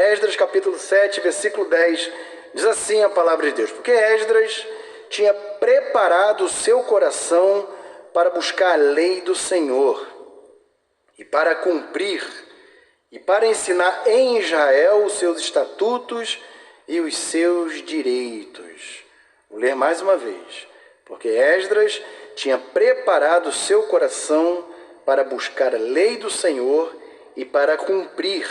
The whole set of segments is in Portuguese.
Esdras capítulo 7, versículo 10, diz assim a palavra de Deus: porque Esdras tinha preparado o seu coração para buscar a lei do Senhor, e para cumprir, e para ensinar em Israel os seus estatutos e os seus direitos. Vou ler mais uma vez. Porque Esdras tinha preparado o seu coração para buscar a lei do Senhor e para cumprir,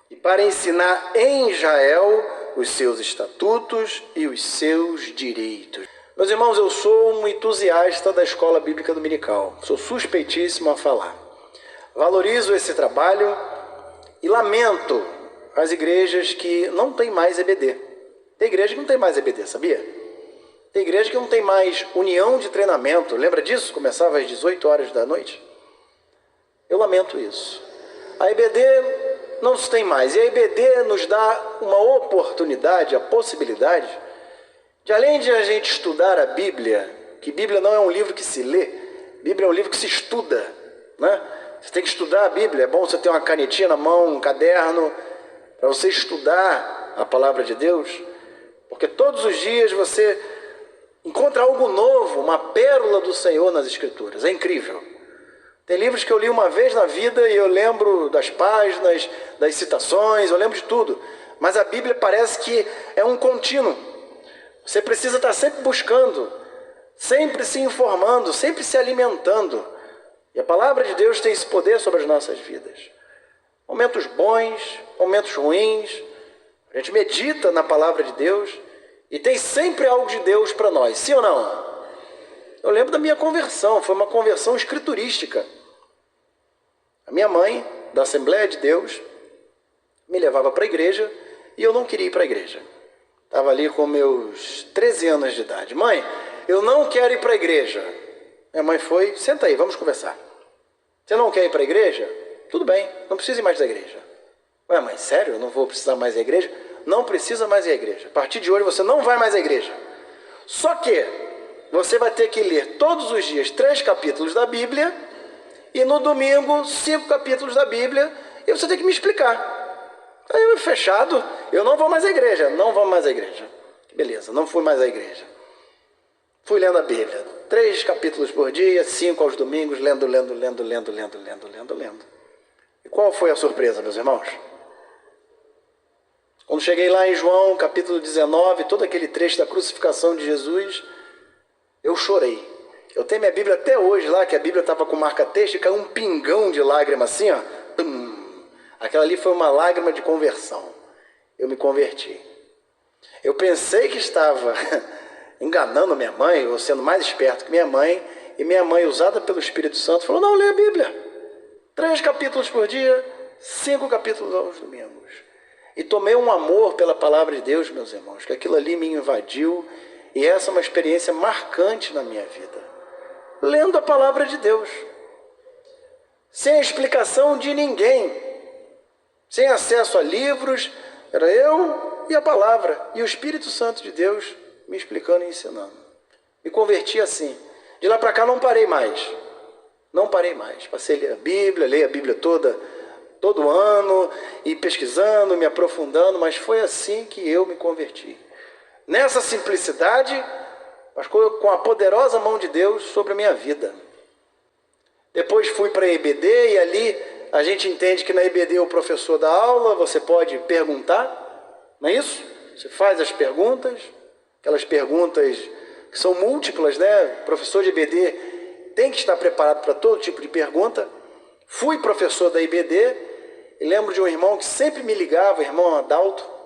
e para ensinar em Israel os seus estatutos e os seus direitos. Meus irmãos, eu sou um entusiasta da Escola Bíblica Dominical. Sou suspeitíssimo a falar. Valorizo esse trabalho e lamento as igrejas que não têm mais EBD. Tem igreja que não tem mais EBD, sabia? Tem igreja que não tem mais união de treinamento. Lembra disso? Começava às 18 horas da noite. Eu lamento isso. A EBD não se tem mais. E a EBD nos dá uma oportunidade, a possibilidade de, além de a gente estudar a Bíblia, que Bíblia não é um livro que se lê, Bíblia é um livro que se estuda, né? Você tem que estudar a Bíblia. É bom você ter uma canetinha na mão, um caderno, para você estudar a palavra de Deus, porque todos os dias você encontra algo novo, uma pérola do Senhor nas Escrituras. É incrível. Tem livros que eu li uma vez na vida e eu lembro das páginas, das citações, eu lembro de tudo. Mas a Bíblia parece que é um contínuo. Você precisa estar sempre buscando, sempre se informando, sempre se alimentando. E a palavra de Deus tem esse poder sobre as nossas vidas. Momentos bons, momentos ruins. A gente medita na palavra de Deus e tem sempre algo de Deus para nós, sim ou não? Eu lembro da minha conversão, foi uma conversão escriturística. A minha mãe, da Assembleia de Deus, me levava para a igreja e eu não queria ir para a igreja. Estava ali com meus 13 anos de idade. Mãe, eu não quero ir para a igreja. Minha mãe foi, senta aí, vamos conversar. Você não quer ir para a igreja? Tudo bem, não precisa ir mais da igreja. Ué, mãe, sério? Eu não vou precisar mais da igreja? Não precisa mais ir à igreja. A partir de hoje você não vai mais à igreja. Só que você vai ter que ler todos os dias 3 capítulos da Bíblia e no domingo 5 capítulos da Bíblia e você tem que me explicar. Aí eu, fechado, eu não vou mais à igreja. Não vou mais à igreja. Beleza, não fui mais à igreja. Fui lendo a Bíblia. 3 capítulos por dia, 5 aos domingos, lendo. E qual foi a surpresa, meus irmãos? Quando cheguei lá em João, capítulo 19, todo aquele trecho da crucificação de Jesus, eu chorei. Eu tenho minha Bíblia até hoje lá, que a Bíblia estava com marca-texto e caiu um pingão de lágrima assim, ó. Aquela ali foi uma lágrima de conversão. Eu me converti. Eu pensei que estava enganando minha mãe, ou sendo mais esperto que minha mãe, e minha mãe, usada pelo Espírito Santo, falou: não, lê a Bíblia. 3 capítulos por dia, 5 capítulos aos domingos. E tomei um amor pela palavra de Deus, meus irmãos, que aquilo ali me invadiu, e essa é uma experiência marcante na minha vida. Lendo a palavra de Deus, sem a explicação de ninguém, sem acesso a livros, era eu e a palavra, e o Espírito Santo de Deus me explicando e ensinando. Me converti assim. De lá para cá não parei mais. Não parei mais. Passei a ler a Bíblia, leio a Bíblia todo ano, e pesquisando, me aprofundando, mas foi assim que eu me converti. Nessa simplicidade, mas com a poderosa mão de Deus sobre a minha vida. Depois fui para a EBD e ali a gente entende que na EBD o professor dá aula, você pode perguntar, não é isso? Você faz as perguntas, aquelas perguntas que são múltiplas, né? O professor de EBD tem que estar preparado para todo tipo de pergunta. Fui professor da EBD e lembro de um irmão que sempre me ligava, o irmão Adalto.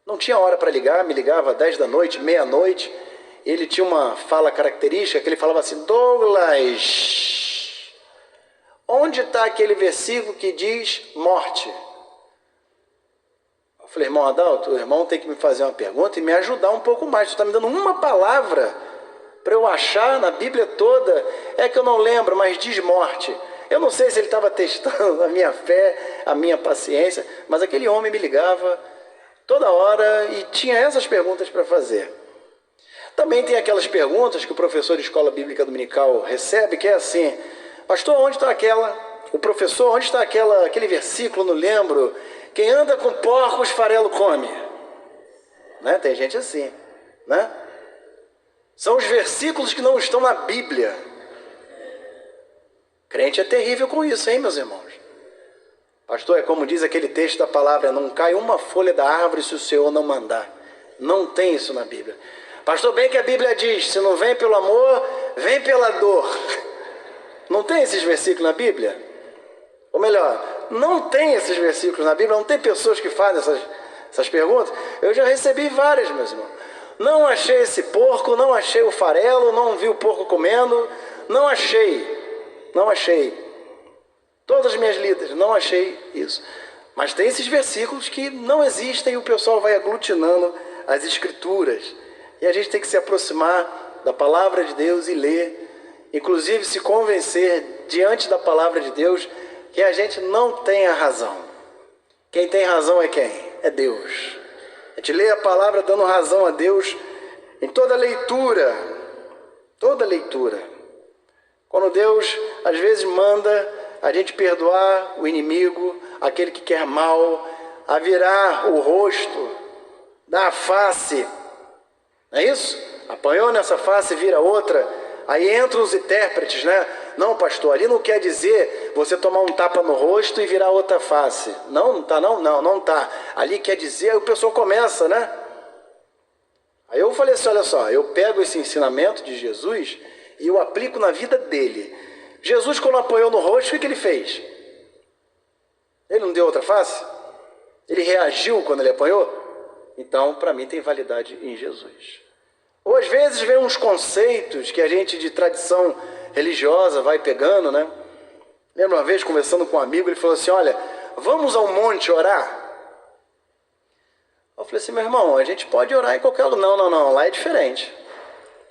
Não tinha hora para ligar, me ligava às 10 da noite, meia-noite. Ele tinha uma fala característica que ele falava assim: Douglas, onde está aquele versículo que diz morte? Eu falei: irmão Adalto, o irmão tem que me fazer uma pergunta e me ajudar um pouco mais. Você está me dando uma palavra para eu achar na Bíblia toda. É que eu não lembro, mas diz morte. Eu não sei se ele estava testando a minha fé, a minha paciência, mas aquele homem me ligava toda hora e tinha essas perguntas para fazer. Também tem aquelas perguntas que o professor de escola bíblica dominical recebe, que é assim: pastor, onde está aquela? O professor, onde está aquele versículo, não lembro, Quem anda com porcos, farelo come. Né? Tem gente assim, né? São os versículos que não estão na Bíblia. Crente é terrível com isso, hein, meus irmãos? Pastor, é como diz aquele texto da palavra, não cai uma folha da árvore se o Senhor não mandar. Não tem isso na Bíblia. Pastor, bem que a Bíblia diz, se não vem pelo amor, vem pela dor. Não tem esses versículos na Bíblia? Ou melhor, não tem esses versículos na Bíblia, não tem pessoas que fazem essas perguntas? Eu já recebi várias, meus irmãos. Não achei esse porco, não achei o farelo, não vi o porco comendo, não achei. Todas as minhas lidas, não achei isso. Mas tem esses versículos que não existem e o pessoal vai aglutinando as escrituras. E a gente tem que se aproximar da palavra de Deus e ler. Inclusive se convencer diante da palavra de Deus que a gente não tem a razão. Quem tem razão é quem? É Deus. A gente lê a palavra dando razão a Deus em toda leitura. Toda leitura. Quando Deus às vezes manda a gente perdoar o inimigo, aquele que quer mal, a virar o rosto, dar a face. Não é isso? Apanhou nessa face, vira outra. Aí entram os intérpretes, né? Não, pastor, ali não quer dizer você tomar um tapa no rosto e virar outra face. Não tá não? Não tá. Ali quer dizer, aí o pessoal começa, né? Aí eu falei assim, olha só, eu pego esse ensinamento de Jesus e eu aplico na vida dele. Jesus, quando apanhou no rosto, o que ele fez? Ele não deu outra face? Ele reagiu quando ele apanhou? Então, para mim, tem validade em Jesus. Ou às vezes vem uns conceitos que a gente de tradição religiosa vai pegando, né? Lembra uma vez, conversando com um amigo, ele falou assim, olha, vamos ao monte orar? Eu falei assim, meu irmão, a gente pode orar em qualquer lugar. Não, lá é diferente.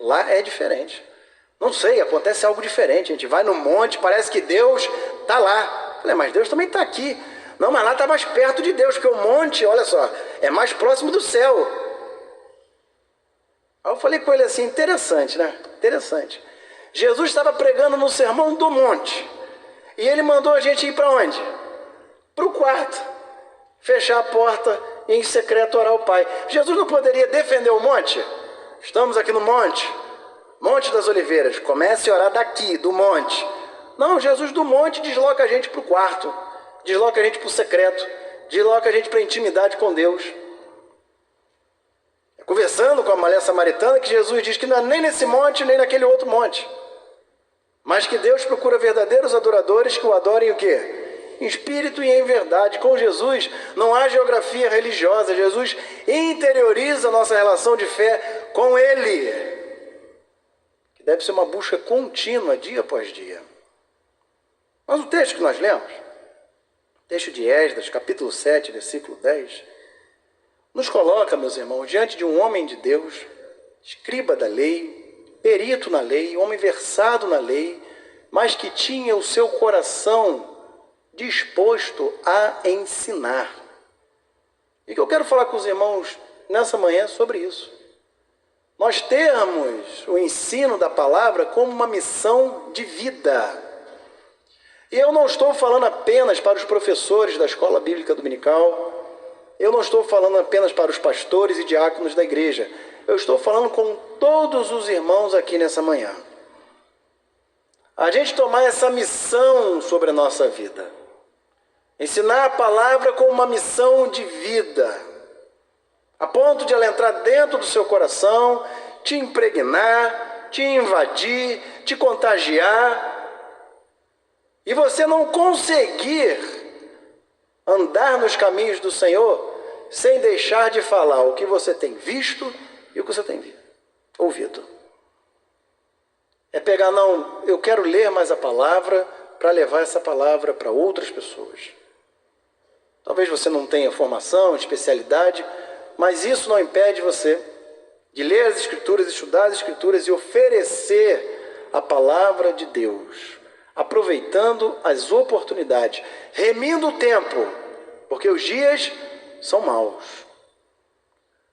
Lá é diferente. Não sei, acontece algo diferente. A gente vai no monte, parece que Deus está lá. Eu falei, mas Deus também está aqui. Não, mas lá está mais perto de Deus, porque o monte, olha só, é mais próximo do céu. Aí eu falei com ele assim, interessante, né? Interessante. Jesus estava pregando no Sermão do Monte. E ele mandou a gente ir para onde? Para o quarto. Fechar a porta e em secreto orar ao Pai. Jesus não poderia defender o monte? Estamos aqui no monte. Monte das Oliveiras, comece a orar daqui, do monte. Não, Jesus do monte desloca a gente para o quarto, desloca a gente para o secreto, desloca a gente para a intimidade com Deus. Conversando com a mulher samaritana, que Jesus diz que não é nem nesse monte, nem naquele outro monte. Mas que Deus procura verdadeiros adoradores que o adorem o quê? Em espírito e em verdade. Com Jesus não há geografia religiosa, Jesus interioriza a nossa relação de fé com Ele. Deve ser uma busca contínua, dia após dia. Mas o texto que nós lemos, o texto de Esdras, capítulo 7, versículo 10, nos coloca, meus irmãos, diante de um homem de Deus, escriba da lei, perito na lei, homem versado na lei, mas que tinha o seu coração disposto a ensinar. E que eu quero falar com os irmãos nessa manhã sobre isso. Nós temos o ensino da palavra como uma missão de vida. E eu não estou falando apenas para os professores da escola bíblica dominical, eu não estou falando apenas para os pastores e diáconos da igreja, eu estou falando com todos os irmãos aqui nessa manhã. A gente tomar essa missão sobre a nossa vida. Ensinar a palavra como uma missão de vida. A ponto de ela entrar dentro do seu coração, te impregnar, te invadir, te contagiar. E você não conseguir andar nos caminhos do Senhor sem deixar de falar o que você tem visto e o que você tem ouvido. É pegar, não, eu quero ler mais a palavra para levar essa palavra para outras pessoas. Talvez você não tenha formação, especialidade, mas isso não impede você de ler as Escrituras, estudar as Escrituras e oferecer a palavra de Deus, aproveitando as oportunidades, remindo o tempo, porque os dias são maus.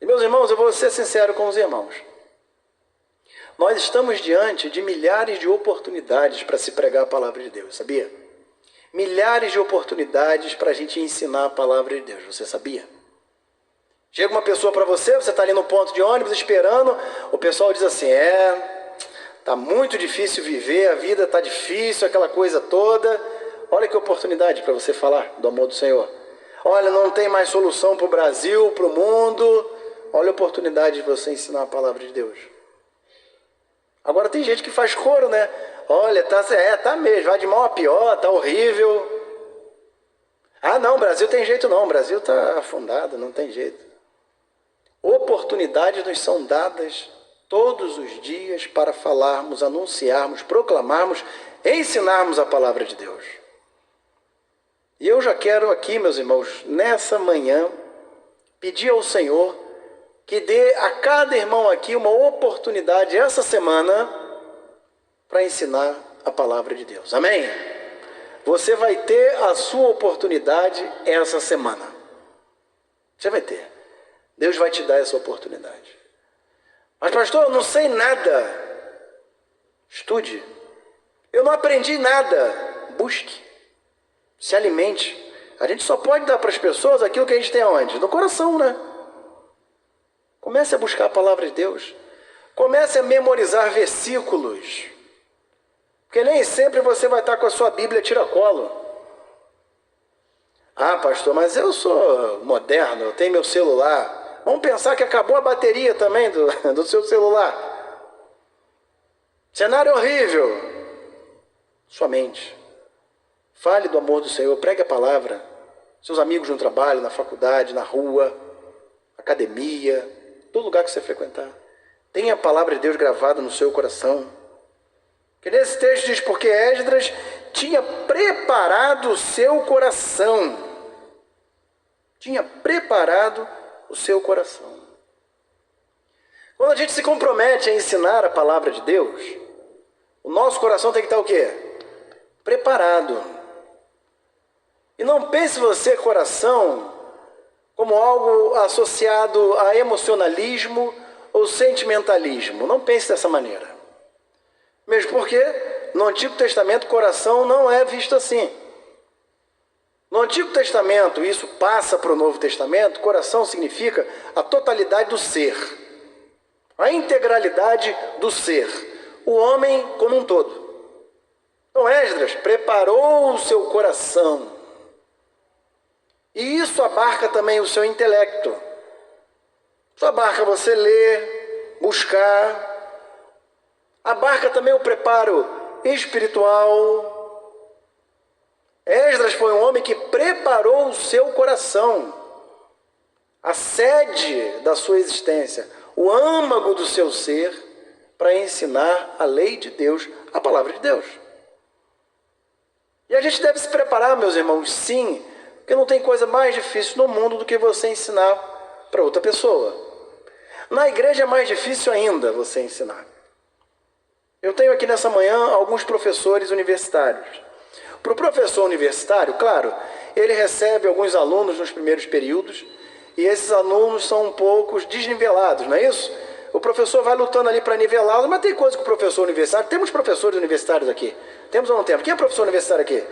E meus irmãos, eu vou ser sincero com os irmãos. Nós estamos diante de milhares de oportunidades para se pregar a palavra de Deus, sabia? milhares de oportunidades para a gente ensinar a palavra de Deus. Você sabia? Chega uma pessoa para você está ali no ponto de ônibus esperando, o pessoal diz assim, tá muito difícil viver, a vida tá difícil, aquela coisa toda. Olha que oportunidade para você falar do amor do Senhor. Olha, não tem mais solução para o Brasil, para o mundo. Olha a oportunidade de você ensinar a palavra de Deus. Agora tem gente que faz coro, né? Olha, tá mesmo, vai de mal a pior, tá horrível. Ah, não, o Brasil tem jeito não, o Brasil tá afundado, não tem jeito. Oportunidades nos são dadas todos os dias para falarmos, anunciarmos, proclamarmos, ensinarmos a palavra de Deus. E eu já quero aqui, meus irmãos, nessa manhã, pedir ao Senhor que dê a cada irmão aqui uma oportunidade essa semana para ensinar a palavra de Deus. Amém? Você vai ter a sua oportunidade essa semana. Você vai ter. Deus vai te dar essa oportunidade. Mas pastor, eu não sei nada. Estude. Eu não aprendi nada. Busque. Se alimente. A gente só pode dar para as pessoas aquilo que a gente tem aonde? No coração, né? Comece a buscar a palavra de Deus. Comece a memorizar versículos. Porque nem sempre você vai estar com a sua Bíblia tiracolo. Ah, pastor, mas eu sou moderno, eu tenho meu celular. Vamos pensar que acabou a bateria também do seu celular. Cenário horrível. Sua mente. Fale do amor do Senhor, pregue a palavra. Seus amigos no trabalho, na faculdade, na rua, academia, todo lugar que você frequentar. Tenha a palavra de Deus gravada no seu coração. Que nesse texto diz, porque Esdras tinha preparado o seu coração. Tinha preparado o seu coração. Quando a gente se compromete a ensinar a palavra de Deus, o nosso coração tem que estar o quê? Preparado. E não pense você, coração, como algo associado a emocionalismo ou sentimentalismo. Não pense dessa maneira. Mesmo porque no Antigo Testamento, coração não é visto assim. No Antigo Testamento, isso passa para o Novo Testamento, coração significa a totalidade do ser. A integralidade do ser. O homem como um todo. Então Esdras preparou o seu coração. E isso abarca também o seu intelecto. Isso abarca você ler, buscar. Abarca também o preparo espiritual. Esdras foi um homem que preparou o seu coração. A sede da sua existência. O âmago do seu ser. Para ensinar a lei de Deus, a palavra de Deus. E a gente deve se preparar, meus irmãos, sim. Porque não tem coisa mais difícil no mundo do que você ensinar para outra pessoa. Na igreja é mais difícil ainda você ensinar. Eu tenho aqui nessa manhã alguns professores universitários. Para o professor universitário, claro, ele recebe alguns alunos nos primeiros períodos e esses alunos são um pouco desnivelados, não é isso? O professor vai lutando ali para nivelá-los, mas tem coisa que o professor universitário... Temos professores universitários aqui? Temos ou não temos? Quem é professor universitário aqui?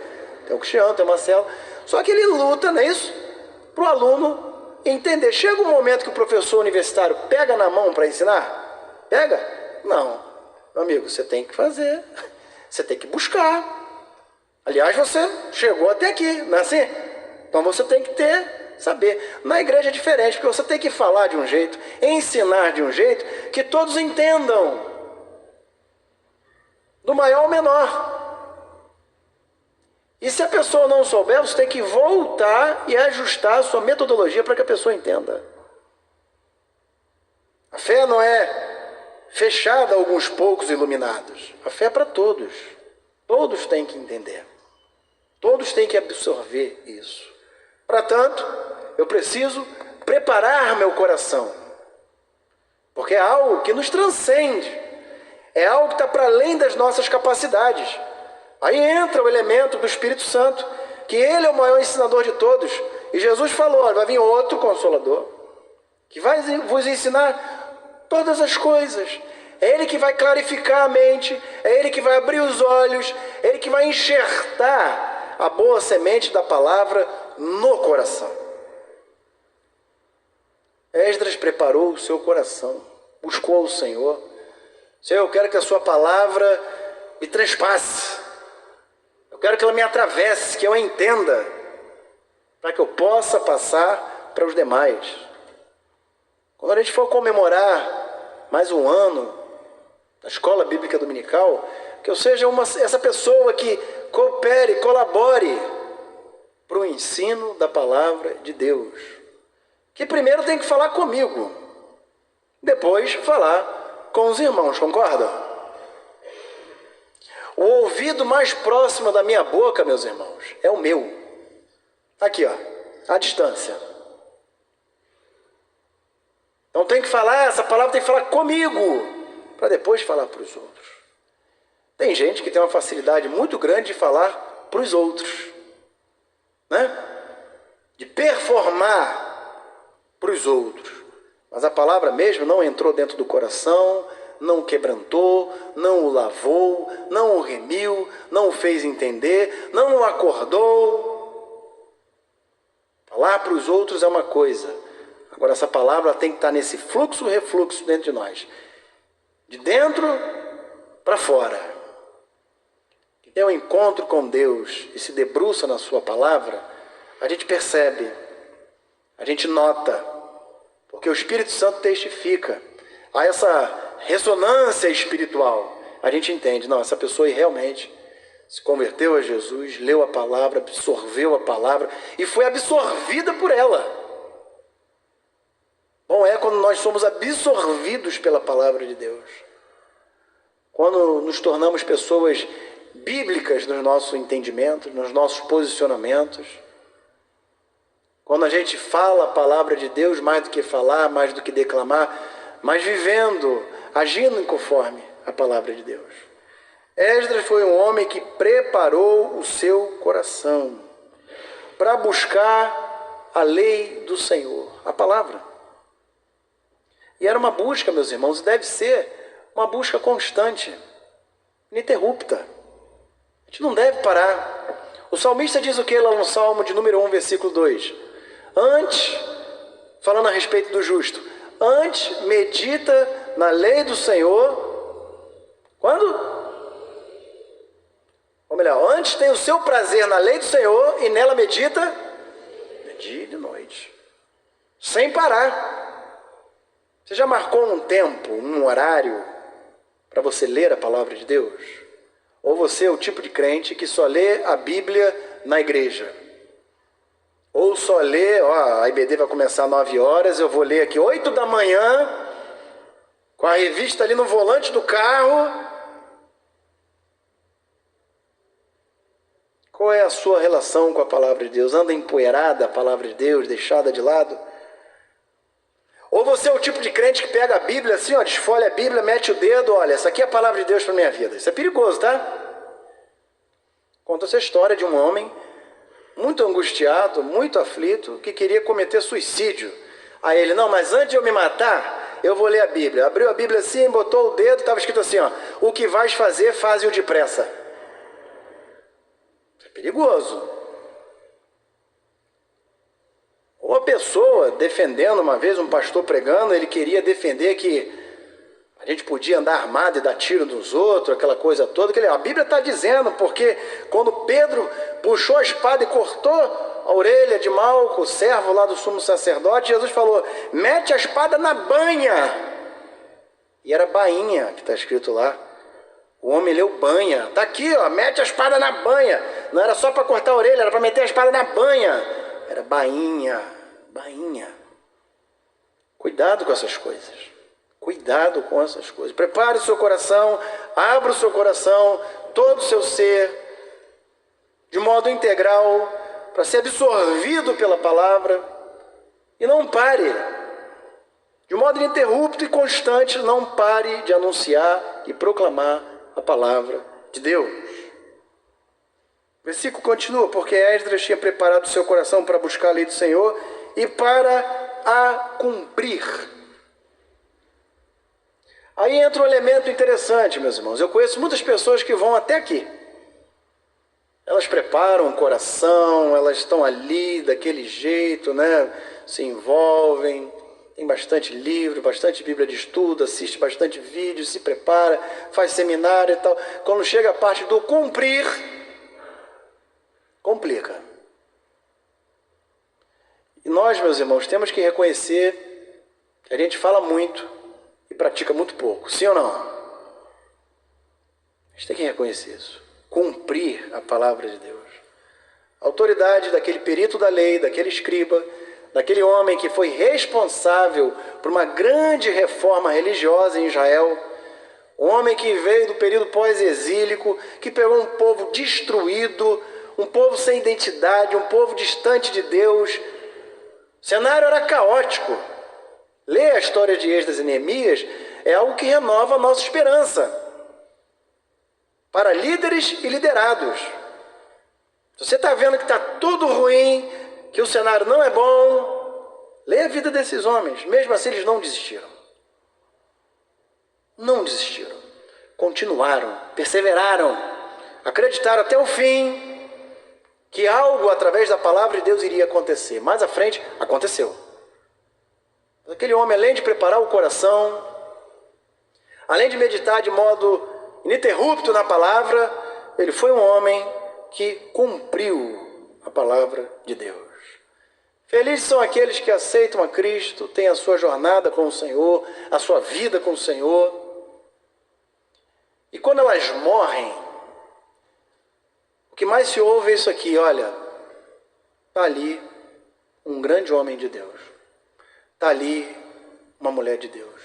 Tem o Cristiano, tem o Marcelo. Só que ele luta, não é isso? Para o aluno entender. Chega um momento que o professor universitário pega na mão para ensinar? Pega? Não. Meu amigo, você tem que fazer. Você tem que buscar. Aliás, você chegou até aqui, não é assim? Então você tem que saber. Na igreja é diferente, porque você tem que falar de um jeito, ensinar de um jeito que todos entendam. Do maior ao menor. E se a pessoa não souber, você tem que voltar e ajustar a sua metodologia para que a pessoa entenda. A fé não é fechada a alguns poucos iluminados. A fé é para todos. Todos têm que entender. Todos têm que absorver isso. Para tanto, eu preciso preparar meu coração. Porque é algo que nos transcende. É algo que está para além das nossas capacidades. Aí entra o elemento do Espírito Santo, que ele é o maior ensinador de todos. E Jesus falou, vai vir outro Consolador, que vai vos ensinar todas as coisas. É ele que vai clarificar a mente, é ele que vai abrir os olhos, é ele que vai enxertar a boa semente da palavra no coração. Esdras preparou o seu coração, buscou o Senhor. Senhor, eu quero que a sua palavra me transpasse. Eu quero que ela me atravesse, que eu a entenda, para que eu possa passar para os demais. Quando a gente for comemorar mais um ano da Escola Bíblica Dominical, que eu seja essa pessoa que coopere, colabore para o ensino da palavra de Deus. Que primeiro tem que falar comigo, depois falar com os irmãos, concordam? O ouvido mais próximo da minha boca, meus irmãos, é o meu. Aqui, ó, à distância. Então tem que falar, essa palavra tem que falar comigo, para depois falar para os outros. Tem gente que tem uma facilidade muito grande de falar para os outros, né? De performar para os outros. Mas a palavra mesmo não entrou dentro do coração, não o quebrantou, não o lavou, não o remiu, não o fez entender, não o acordou. Falar para os outros é uma coisa. Agora essa palavra tem que estar nesse fluxo, refluxo dentro de nós. De dentro para fora. Quem tem um encontro com Deus e se debruça na sua palavra, a gente percebe, a gente nota, porque o Espírito Santo testifica. Há essa ressonância espiritual. A gente entende, não, essa pessoa realmente se converteu a Jesus, leu a palavra, absorveu a palavra e foi absorvida por ela. Bom é quando nós somos absorvidos pela palavra de Deus. Quando nos tornamos pessoas bíblicas nos nossos entendimentos, nos nossos posicionamentos. Quando a gente fala a palavra de Deus mais do que falar, mais do que declamar, mas vivendo, agindo conforme a palavra de Deus. Esdras foi um homem que preparou o seu coração para buscar a lei do Senhor, a palavra. E era uma busca, meus irmãos, e deve ser uma busca constante, ininterrupta. A gente não deve parar. O salmista diz o que lá no Salmo de número 1, versículo 2? Antes, falando a respeito do justo, antes medita na lei do Senhor. Quando? Ou melhor, antes tem o seu prazer na lei do Senhor e nela medita de dia e de noite, sem parar. Você já marcou um tempo, um horário para você ler a palavra de Deus? Ou você é o tipo de crente que só lê a Bíblia na igreja? Ou só lê, a IBD vai começar às 9 horas, eu vou ler aqui 8 da manhã, com a revista ali no volante do carro. Qual é a sua relação com a palavra de Deus? Anda empoeirada a palavra de Deus, deixada de lado? Ou você é o tipo de crente que pega a Bíblia assim, desfolha a Bíblia, mete o dedo, olha, essa aqui é a palavra de Deus para a minha vida. Isso é perigoso, tá? Conta essa história de um homem muito angustiado, muito aflito, que queria cometer suicídio. Aí ele, não, mas antes de eu me matar, eu vou ler a Bíblia. Abriu a Bíblia assim, botou o dedo, estava escrito assim, o que vais fazer, faze-o depressa. Isso é perigoso. Ou a pessoa defendendo, uma vez um pastor pregando, ele queria defender que a gente podia andar armado e dar tiro nos outros, aquela coisa toda. A Bíblia está dizendo, porque quando Pedro puxou a espada e cortou a orelha de Malco, o servo lá do sumo sacerdote, Jesus falou, mete a espada na banha. E era bainha que está escrito lá. O homem leu banha. Está aqui, mete a espada na banha. Não era só para cortar a orelha, era para meter a espada na banha. Era bainha, bainha. Cuidado com essas coisas. Cuidado com essas coisas. Prepare o seu coração, abra o seu coração, todo o seu ser, de modo integral, para ser absorvido pela palavra. E não pare, de modo ininterrupto e constante, não pare de anunciar e proclamar a palavra de Deus. O versículo continua, porque Esdras tinha preparado o seu coração para buscar a lei do Senhor e para a cumprir. Aí entra um elemento interessante, meus irmãos. Eu conheço muitas pessoas que vão até aqui. Elas preparam o coração, elas estão ali daquele jeito, né? Se envolvem, tem bastante livro, bastante Bíblia de estudo, assiste bastante vídeo, se prepara, faz seminário e tal. Quando chega a parte do cumprir, complica. E nós, meus irmãos, temos que reconhecer que a gente fala muito e pratica muito pouco. Sim ou não? A gente tem que reconhecer isso. Cumprir a palavra de Deus. A autoridade daquele perito da lei, daquele escriba, daquele homem que foi responsável por uma grande reforma religiosa em Israel, um homem que veio do período pós-exílico, que pegou um povo destruído, um povo sem identidade, um povo distante de Deus. O cenário era caótico. Ler a história de Esdras e Neemias é algo que renova a nossa esperança para líderes e liderados. Se você está vendo que está tudo ruim, que o cenário não é bom, lê a vida desses homens. Mesmo assim, eles não desistiram. Não desistiram. Continuaram, perseveraram, acreditaram até o fim que algo através da palavra de Deus iria acontecer. Mais à frente, aconteceu. Aquele homem, além de preparar o coração, além de meditar de modo ininterrupto na palavra, ele foi um homem que cumpriu a palavra de Deus. Felizes são aqueles que aceitam a Cristo, têm a sua jornada com o Senhor, a sua vida com o Senhor. E quando elas morrem, o que mais se ouve é isso aqui: olha, está ali um grande homem de Deus, está ali uma mulher de Deus,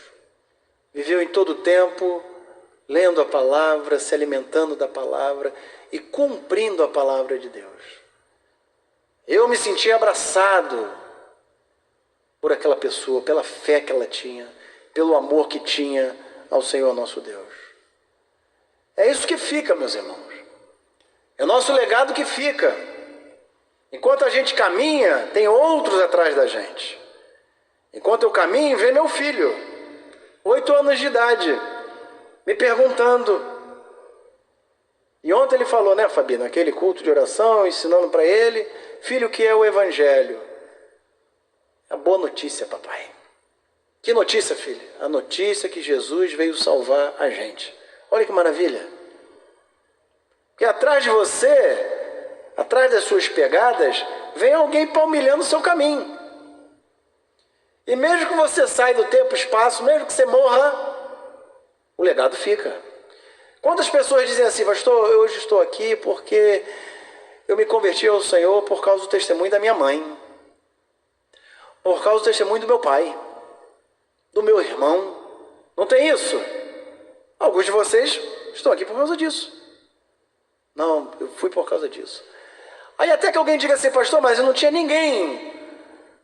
viveu em todo o tempo lendo a palavra, se alimentando da palavra e cumprindo a palavra de Deus. Eu me senti abraçado por aquela pessoa, pela fé que ela tinha, pelo amor que tinha ao Senhor nosso Deus. É isso que fica, meus irmãos. É o nosso legado que fica. Enquanto a gente caminha, tem outros atrás da gente. Enquanto eu caminho, vem meu filho, 8 anos de idade, me perguntando. E ontem ele falou, né, Fabi, naquele culto de oração, ensinando para ele: filho, o que é o Evangelho? A boa notícia, papai. Que notícia, filho? A notícia que Jesus veio salvar a gente. Olha que maravilha. Porque atrás de você, atrás das suas pegadas, vem alguém palmilhando o seu caminho. E mesmo que você saia do tempo e espaço, mesmo que você morra, o legado fica. Quantas pessoas dizem assim: pastor, eu hoje estou aqui porque eu me converti ao Senhor por causa do testemunho da minha mãe, por causa do testemunho do meu pai, do meu irmão. Não tem isso? Alguns de vocês estão aqui por causa disso. Não, eu fui por causa disso. Aí até que alguém diga assim: pastor, mas eu não tinha ninguém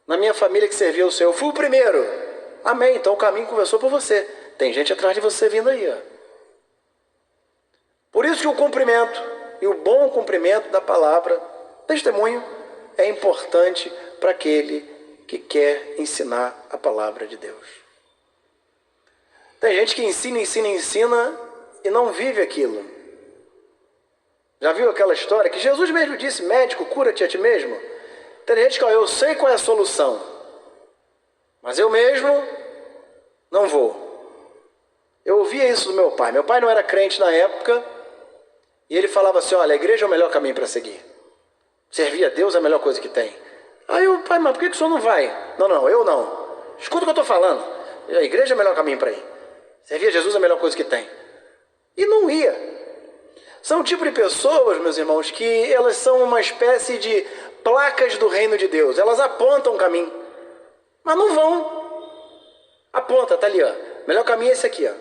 na minha família que servia ao Senhor, eu fui o primeiro. Amém, então o caminho começou por você. Tem gente atrás de você vindo aí, ó. Por isso que o cumprimento e o bom cumprimento da palavra, testemunho, é importante para aquele que quer ensinar a palavra de Deus. Tem gente que ensina e não vive aquilo. Já viu aquela história que Jesus mesmo disse: médico, cura-te a ti mesmo? Tem gente que, ó, eu sei qual é a solução, mas eu mesmo não vou. Eu ouvia isso do meu pai. Meu pai não era crente na época, e ele falava assim: olha, a igreja é o melhor caminho para seguir. Servir a Deus é a melhor coisa que tem. Aí eu, pai, mas por que o senhor não vai? Não, eu não. Escuta o que eu estou falando. A igreja é o melhor caminho para ir. Servir a Jesus é a melhor coisa que tem. E não ia. São o tipo de pessoas, meus irmãos, que elas são uma espécie de placas do reino de Deus. Elas apontam o caminho, mas não vão. Aponta, tá ali, ó. O melhor caminho é esse aqui, ó.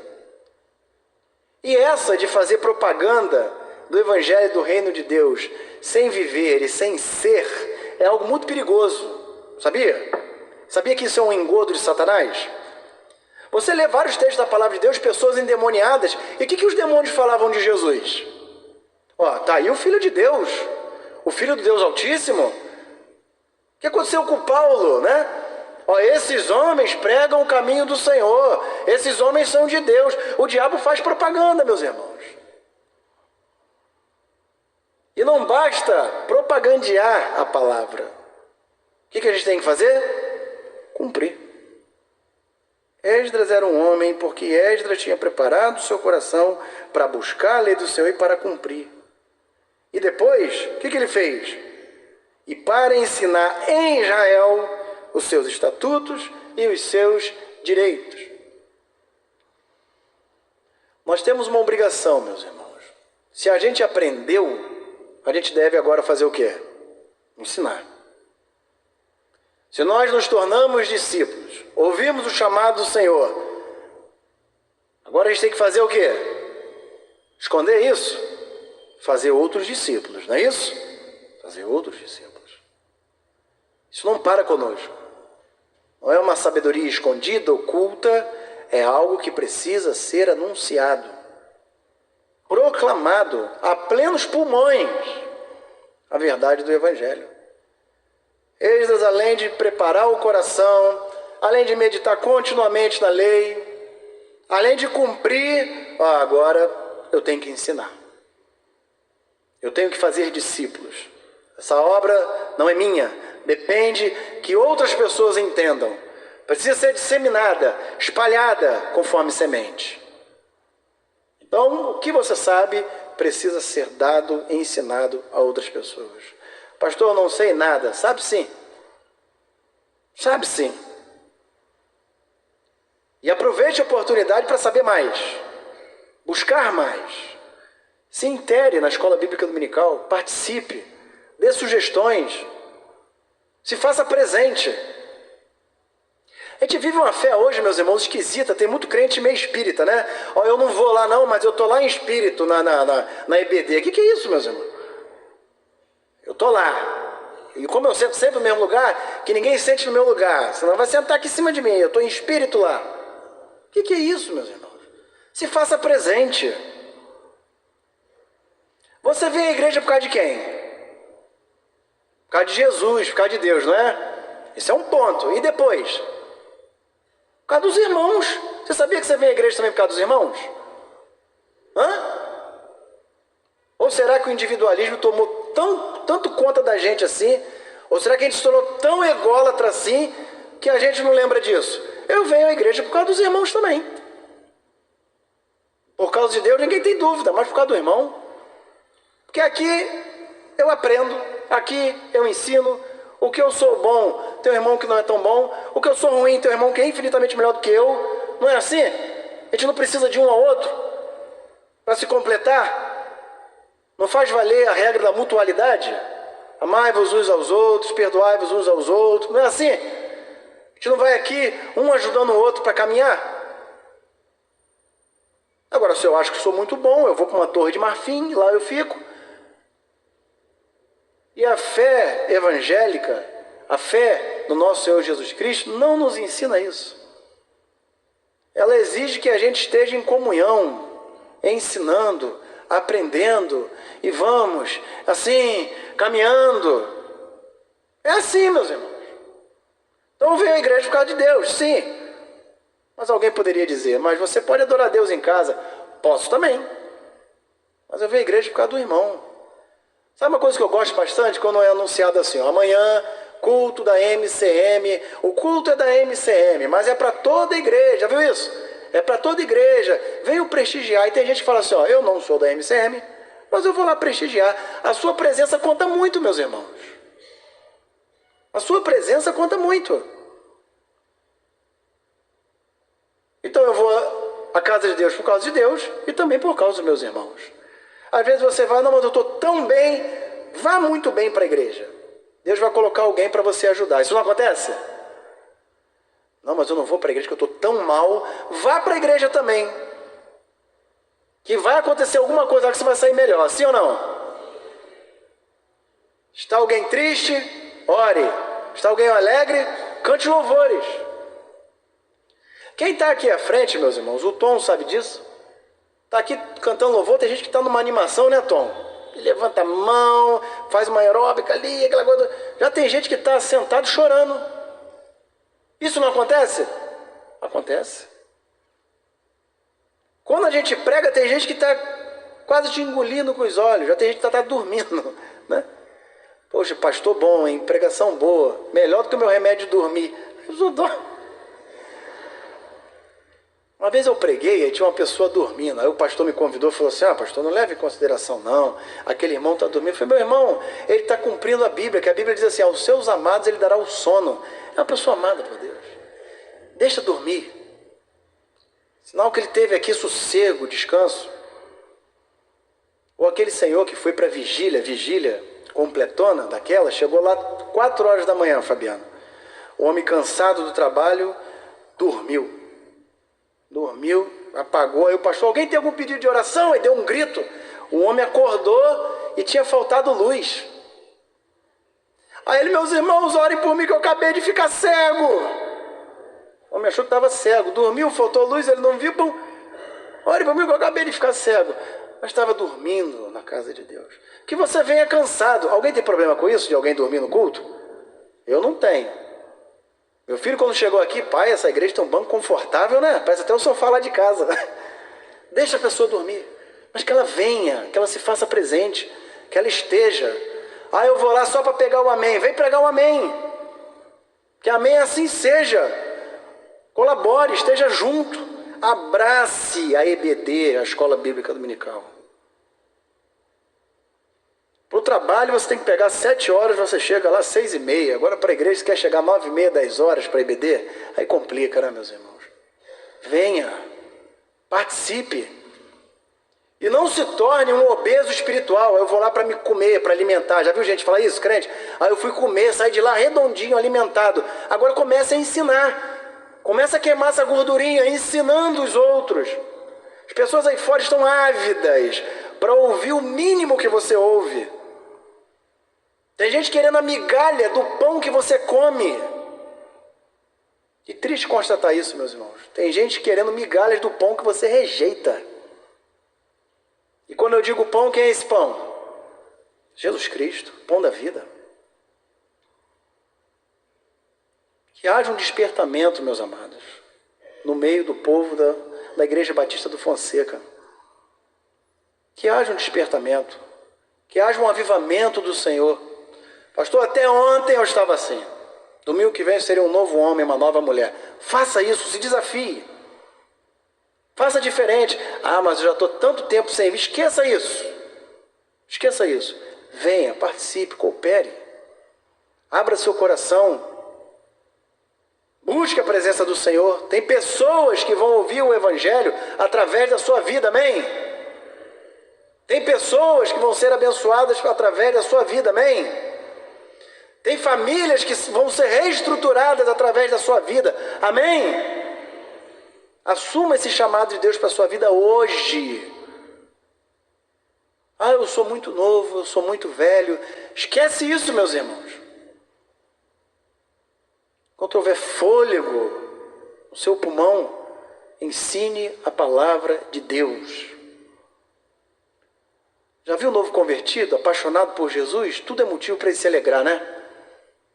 E essa de fazer propaganda do evangelho do reino de Deus sem viver e sem ser é algo muito perigoso. Sabia? Sabia que isso é um engodo de Satanás? Você lê vários textos da palavra de Deus, pessoas endemoniadas. E o que os demônios falavam de Jesus? Ó, tá aí o Filho de Deus, o Filho do Deus Altíssimo. O que aconteceu com Paulo, né? Ó, esses homens pregam o caminho do Senhor, esses homens são de Deus. O diabo faz propaganda, meus irmãos. E não basta propagandear a palavra. O que a gente tem que fazer? Cumprir. Esdras era um homem porque Esdras tinha preparado seu coração para buscar a lei do Senhor e para cumprir. E depois, o que ele fez? E para ensinar em Israel os seus estatutos e os seus direitos. Nós temos uma obrigação, meus irmãos. Se a gente aprendeu, a gente deve agora fazer o quê? Ensinar. Se nós nos tornamos discípulos, ouvimos o chamado do Senhor, agora a gente tem que fazer o quê? Esconder isso? Fazer outros discípulos, não é isso? Fazer outros discípulos. Isso não para conosco. Não é uma sabedoria escondida, oculta, é algo que precisa ser anunciado, proclamado a plenos pulmões, a verdade do Evangelho. Esdras, além de preparar o coração, além de meditar continuamente na lei, além de cumprir, agora eu tenho que ensinar. Eu tenho que fazer discípulos. Essa obra não é minha, depende que outras pessoas entendam. Precisa ser disseminada, espalhada conforme semente. Então, o que você sabe precisa ser dado e ensinado a outras pessoas. Pastor, eu não sei nada. Sabe sim. Sabe sim. E aproveite a oportunidade para saber mais. Buscar mais. Se intere na escola bíblica dominical. Participe. Dê sugestões. Se faça presente. A gente vive uma fé hoje, meus irmãos, esquisita. Tem muito crente meio espírita, né? Eu não vou lá não, mas eu estou lá em espírito, na EBD. O que é isso, meus irmãos? Eu estou lá. E como eu sento sempre no mesmo lugar, que ninguém sente no meu lugar. Senão vai sentar aqui em cima de mim. Eu estou em espírito lá. O que é isso, meus irmãos? Se faça presente. Você vem à igreja por causa de quem? Por causa de Jesus, por causa de Deus, não é? Esse é um ponto. E depois? Por causa dos irmãos. Você sabia que você vem à igreja também por causa dos irmãos? Ou será que o individualismo tomou tanto conta da gente assim? Ou será que a gente se tornou tão ególatra assim que a gente não lembra disso? Eu venho à igreja por causa dos irmãos também. Por causa de Deus ninguém tem dúvida, mas por causa do irmão. Porque aqui eu aprendo, aqui eu ensino. O que eu sou bom, tem um irmão que não é tão bom. O que eu sou ruim, tem um irmão que é infinitamente melhor do que eu. Não é assim? A gente não precisa de um ao outro para se completar. Não faz valer a regra da mutualidade? Amai-vos uns aos outros, perdoai-vos uns aos outros. Não é assim? A gente não vai aqui um ajudando o outro para caminhar? Agora, se eu acho que sou muito bom, eu vou para uma torre de marfim, lá eu fico. E a fé evangélica, a fé no nosso Senhor Jesus Cristo, não nos ensina isso. Ela exige que a gente esteja em comunhão, ensinando, aprendendo, e vamos, assim, caminhando. É assim, meus irmãos. Então eu venho à igreja por causa de Deus, sim. Mas alguém poderia dizer, mas você pode adorar Deus em casa? Posso também. Mas eu venho à igreja por causa do irmão. Sabe uma coisa que eu gosto bastante? Quando é anunciado assim, amanhã, culto da MCM. O culto é da MCM, mas é para toda a igreja, viu isso? É para toda a igreja. Venham prestigiar. E tem gente que fala assim, eu não sou da MCM, mas eu vou lá prestigiar. A sua presença conta muito, meus irmãos. A sua presença conta muito. Então eu vou à casa de Deus por causa de Deus e também por causa dos meus irmãos. Às vezes você vai, não, mas eu estou tão bem, vá muito bem para a igreja. Deus vai colocar alguém para você ajudar. Isso não acontece? Não, mas eu não vou para a igreja porque eu estou tão mal. Vá para a igreja também. Que vai acontecer alguma coisa lá que você vai sair melhor, sim ou não? Está alguém triste? Ore. Está alguém alegre? Cante louvores. Quem está aqui à frente, meus irmãos, o Tom sabe disso? Está aqui cantando louvor, tem gente que está numa animação, né, Tom? Ele levanta a mão, faz uma aeróbica ali, aquela coisa. Já tem gente que está sentado chorando. Isso não acontece? Acontece. Quando a gente prega, tem gente que está quase te engolindo com os olhos. Já tem gente que está dormindo, né? Poxa, pastor bom, hein? Pregação boa, melhor do que o meu remédio de dormir. Uma vez eu preguei e tinha uma pessoa dormindo. Aí o pastor me convidou e falou assim: pastor, não leve em consideração não, aquele irmão está dormindo. Eu falei: meu irmão, ele está cumprindo a Bíblia, que a Bíblia diz assim: aos seus amados ele dará o sono. É uma pessoa amada por Deus, deixa dormir. Sinal que ele teve aqui sossego, descanso. Ou aquele senhor que foi para vigília completona daquela, chegou lá 4 horas da manhã, Fabiano. O homem cansado do trabalho dormiu, apagou. Aí o pastor: alguém tem algum pedido de oração? Aí deu um grito. O homem acordou e tinha faltado luz. Aí ele: meus irmãos, orem por mim que eu acabei de ficar cego. O homem achou que estava cego, dormiu, faltou luz, ele não viu. Bom, ore por mim que eu acabei de ficar cego. Mas estava dormindo na casa de Deus. Que você venha cansado. Alguém tem problema com isso, de alguém dormir no culto? Eu não tenho. Meu filho, quando chegou aqui: pai, essa igreja tem um banco confortável, né? Parece até o sofá lá de casa. Deixa a pessoa dormir, mas que ela venha, que ela se faça presente, que ela esteja. Eu vou lá só para pegar o amém. Vem pregar o amém. Que amém assim seja. Colabore, esteja junto. Abrace a EBD, a Escola Bíblica Dominical. Para o trabalho você tem que pegar 7 horas, você chega lá 6h30. Agora para a igreja você quer chegar 9h30, 10 horas para a EBD? Aí complica, né, meus irmãos? Venha, participe. E não se torne um obeso espiritual. Eu vou lá para me comer, para alimentar. Já viu gente falar isso, crente? Aí eu fui comer, saí de lá redondinho, alimentado. Agora comece a ensinar. Começa a queimar essa gordurinha, ensinando os outros. As pessoas aí fora estão ávidas para ouvir o mínimo que você ouve. Tem gente querendo a migalha do pão que você come. Que triste constatar isso, meus irmãos. Tem gente querendo migalhas do pão que você rejeita. E quando eu digo pão, quem é esse pão? Jesus Cristo, pão da vida. Que haja um despertamento, meus amados, no meio do povo da Igreja Batista do Fonseca. Que haja um despertamento. Que haja um avivamento do Senhor. Pastor, até ontem eu estava assim. Domingo que vem eu seria um novo homem, uma nova mulher. Faça isso, se desafie. Faça diferente. Mas eu já estou tanto tempo sem vir. Esqueça isso. Esqueça isso. Venha, participe, coopere. Abra seu coração. Busque a presença do Senhor. Tem pessoas que vão ouvir o Evangelho através da sua vida, amém? Tem pessoas que vão ser abençoadas através da sua vida, amém? Tem famílias que vão ser reestruturadas através da sua vida, amém? Assuma esse chamado de Deus para a sua vida hoje. Eu sou muito novo, eu sou muito velho. Esquece isso, meus irmãos. Quando houver fôlego no seu pulmão, ensine a palavra de Deus. Já viu o novo convertido, apaixonado por Jesus? Tudo é motivo para ele se alegrar, né?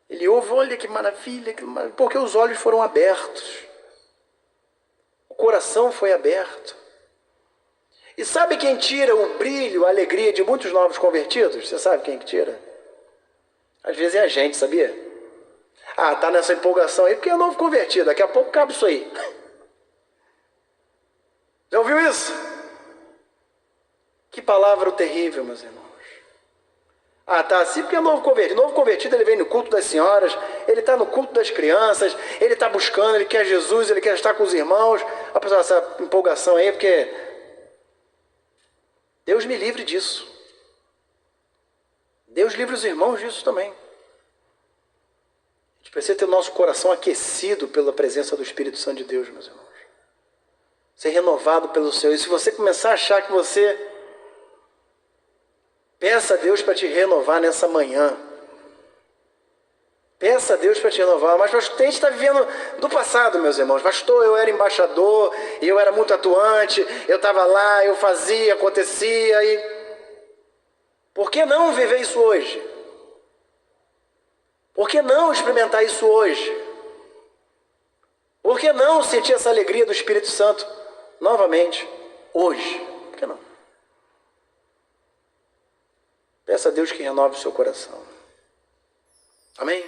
Ele ouve: olha que maravilha, porque os olhos foram abertos. O coração foi aberto. E sabe quem tira o brilho, a alegria de muitos novos convertidos? Você sabe quem que tira? Às vezes é a gente, sabia? Tá nessa empolgação aí porque é novo convertido, daqui a pouco cabe isso aí. Já ouviu isso? Que palavra terrível, meus irmãos. Tá assim porque é novo convertido. Novo convertido, ele vem no culto das senhoras, ele está no culto das crianças, ele está buscando, ele quer Jesus, ele quer estar com os irmãos. A pessoa, essa empolgação aí, porque Deus me livre disso. Deus livre os irmãos disso também. A gente precisa ter o nosso coração aquecido pela presença do Espírito Santo de Deus, meus irmãos. Ser renovado pelo Senhor. E se você começar a achar que você... Peça a Deus para te renovar nessa manhã. Peça a Deus para te renovar. Mas pastor, a gente está vivendo do passado, meus irmãos. Pastor, eu era embaixador, eu era muito atuante, eu estava lá, eu fazia, acontecia. Por que não viver isso hoje? Por que não experimentar isso hoje? Por que não sentir essa alegria do Espírito Santo novamente hoje? Por que não? Peça a Deus que renove o seu coração. Amém?